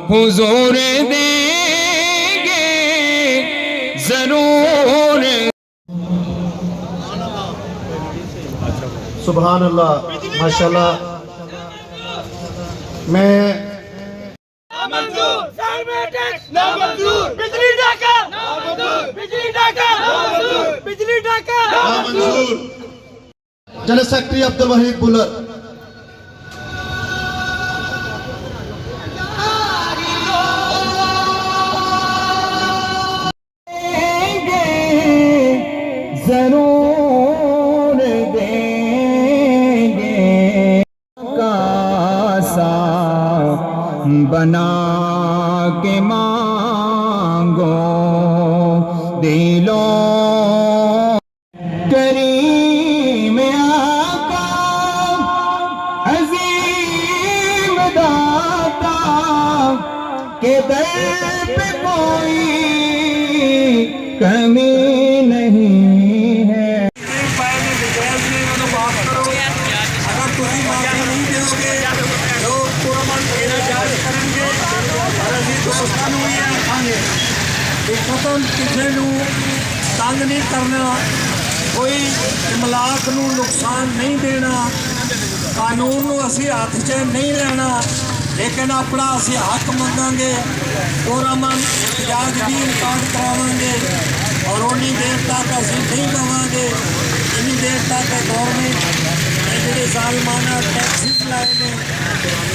हुजूर देंगे जरूर। सुभान अल्लाह, माशाल्लाह। मैं बिजली डाका, बिजली डाका, बिजली डाका, जनरल सेक्रेटरी अब्दुल वहीद बुलर। जरूर देंगे कासा बना के मांगो दिलों करीम आका अजीम दाता के दर पे कोई कमी नहीं है। अगर तुम माफी नहीं दोगे तो कुरान देना जायज करेंगे और अभी दोस्तां नूं ये आखांगे कि कतल किसी नूं तंग नहीं करना, कोई इमलाक नूं नुकसान नहीं देना, कानून नूं असीं हत्थ 'च नहीं लेना, लेकिन अपना असीं हक मंगांगे, पुरअमन इhtजाज भी इनकार करावांगे और उन्नी देर तक असीं नहीं लवांगे जिन्नी देर तक गौरमेंट ने जिहड़े ज़ालिमाना टैक्सिस लाए ने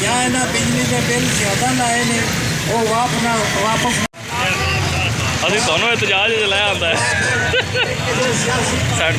या इन्हां बिजली के बिल ज़्यादा लाए ने वो वापस ਅਸੀਂ ਤੁਹਾਨੂੰ ਇਤਜਾਜ ਚ ਲੈ ਆਉਂਦਾ ਹੈ ਸਾਈਡ